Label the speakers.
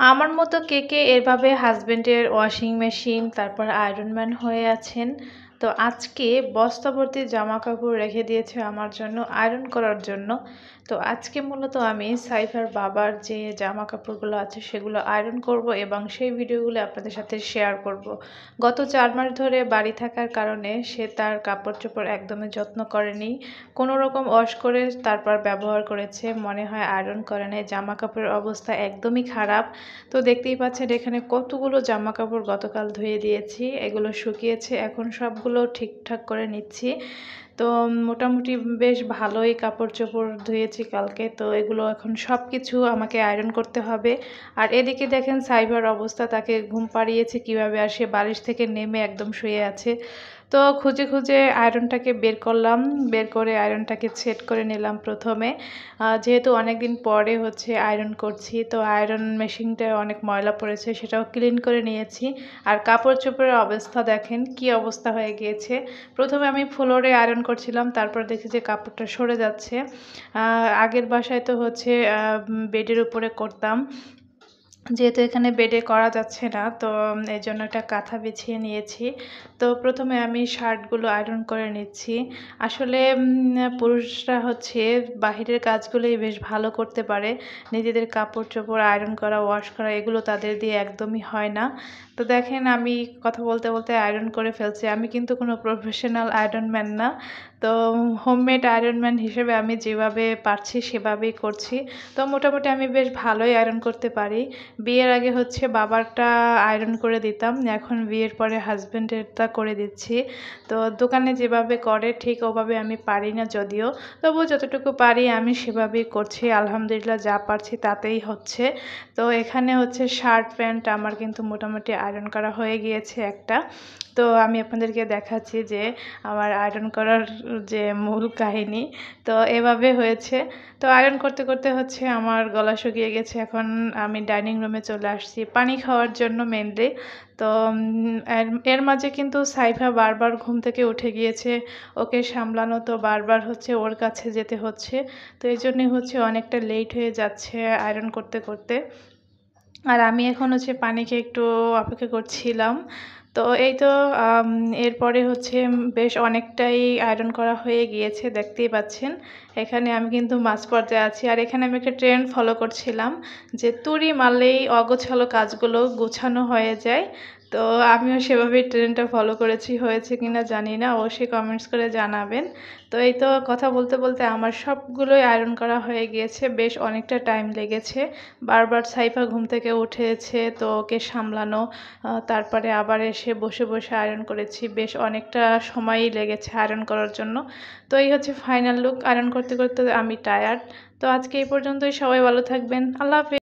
Speaker 1: আমার মতো কে, কে এভাবে হাসব্যান্ডের ওয়াশিং মেশিন তারপর আয়রন ম্যান হয়ে আছেন? তো আজকে বস্তাভর্তি জামাকাপড় রেখে দিয়েছে আমার জন্য আয়রন করার জন্য। তো আজকে মূলত আমি সাইফার বাবার যে জামাকাপড়গুলো আছে সেগুলো আয়রন করব এবং সেই ভিডিওগুলো আপনাদের সাথে শেয়ার করব। গত ৪ মাস ধরে বাড়ি থাকার কারণে সে তার কাপড়-চোপড় একদমই যত্ন করেনি। কোনো রকম ওয়াশ করে তারপর ব্যবহার করেছে। মনে হয় আয়রন করে নাই। জামাকাপড়ের অবস্থা একদমই খারাপ। তো দেখতেই পাচ্ছেন এখানে কতগুলো জামাকাপড় গতকাল ধুয়ে দিয়েছি, এগুলো শুকিয়েছে, এখন সবগুলো ঠিকঠাক করে নিচ্ছি। তো মোটামুটি বেশ ভালোই কাপড় চোপড় ধুয়েছি কালকে, তো এগুলো এখন সব কিছু আমাকে আয়রন করতে হবে। আর এদিকে দেখেন সাইবার অবস্থা, তাকে ঘুম পাড়িয়েছে কিভাবে, আর সে বালিশ থেকে নেমে একদম শুয়ে আছে। তো খুঁজে খুঁজে আয়রনটাকে বের করলাম, বের করে আয়রনটাকে সেট করে নিলাম প্রথমে। যেহেতু অনেক দিন পরে হচ্ছে আয়রন করছি, তো আয়রন মেশিনটা অনেক ময়লা পড়েছে, সেটাও ক্লিন করে নিয়েছি। আর কাপড় চোপড়ের অবস্থা দেখেন কি অবস্থা হয়ে গিয়েছে। প্রথমে আমি ফ্লোরে আয়রন করছিলাম, তারপর দেখি যে কাপড়টা সরে যাচ্ছে। আগের বাসায় তো হচ্ছে বেডের উপরে করতাম, যেহেতু এখানে বেডে করা যাচ্ছে না, তো এই জন্য একটা কাঁথা বিছিয়ে নিয়েছি। তো প্রথমে আমি শার্টগুলো আয়রন করে নিচ্ছি। আসলে পুরুষরা হচ্ছে বাহিরের কাজগুলোই বেশ ভালো করতে পারে। নিজেদের কাপড় চোপড় আয়রন করা, ওয়াশ করা এগুলো তাদের দিয়ে একদমই হয় না। তো দেখেন আমি কথা বলতে বলতে আয়রন করে ফেলছি। আমি কিন্তু কোনো প্রফেশনাল আয়রন ম্যান না। তো হোমমেড আয়রন ম্যান হিসেবে আমি যেভাবে পারছি সেভাবেই করছি। তো মোটামুটি আমি বেশ ভালোই আয়রন করতে পারি। বিয়ের আগে হচ্ছে বাবারটা আয়রন করে দিতাম, এখন বিয়ের পরে হাজব্যান্ডেরটা করে দিচ্ছি। তো দোকানে যেভাবে করে ঠিক ওভাবে আমি পারি না যদিও, তবুও যতটুকু পারি আমি সেভাবেই করছি। আলহামদুলিল্লাহ যা পারছি তাতেই হচ্ছে। তো এখানে হচ্ছে শার্ট প্যান্ট আমার কিন্তু মোটামুটি আয়রন করা হয়ে গিয়েছে একটা। তো আমি আপনাদেরকে দেখাচ্ছি যে আমার আয়রন করার যে মূল কাহিনী। তো এভাবে হয়েছে। তো আয়রন করতে করতে হচ্ছে আমার গলা শুকিয়ে গেছে। এখন আমি ডাইনিং রুমে চলে আসছি পানি খাওয়ার জন্য মেনলি। তো এর মাঝে কিন্তু সাইফা বারবার ঘুম থেকে উঠে গিয়েছে, ওকে সামলানো তো বারবার হচ্ছে ওর কাছে যেতে হচ্ছে। তো এই জন্যই হচ্ছে অনেকটা লেট হয়ে যাচ্ছে আয়রন করতে করতে। আর আমি এখন হচ্ছে পানি খেয়ে একটু অপেক্ষা করছিলাম। তো এই তো এরপরে হচ্ছে বেশ অনেকটাই আয়রন করা হয়ে গিয়েছে, দেখতেই পাচ্ছেন। এখানে আমি কিন্তু মাঝ পর্যায়ে আছি, আর এখানে আমি একটা ট্রেন্ড ফলো করছিলাম যে তুড়ি মারলেই অগোছালো কাজগুলো গোছানো হয়ে যায়। তো আমিও সেভাবেই ট্রেন্ডটা ফলো করেছি, হয়েছে কিনা জানি না, অবশ্যই কমেন্টস করে জানাবেন। তো এই তো কথা বলতে বলতে আমার সবগুলোই আয়রন করা হয়ে গিয়েছে, বেশ অনেকটা টাইম লেগেছে। বারবার সাইফা ঘুম থেকে উঠেছে, তো ওকে সামলানো, তারপরে আবার এসে বসে বসে আয়রন করেছি, বেশ অনেকটা সময়ই লেগেছে আয়রন করার জন্য। তো এই হচ্ছে ফাইনাল লুক। আয়রন করতে করতে আমি টায়ার্ড। তো আজকে এই পর্যন্তই, সবাই ভালো থাকবেন, আল্লাহ হাফেজ।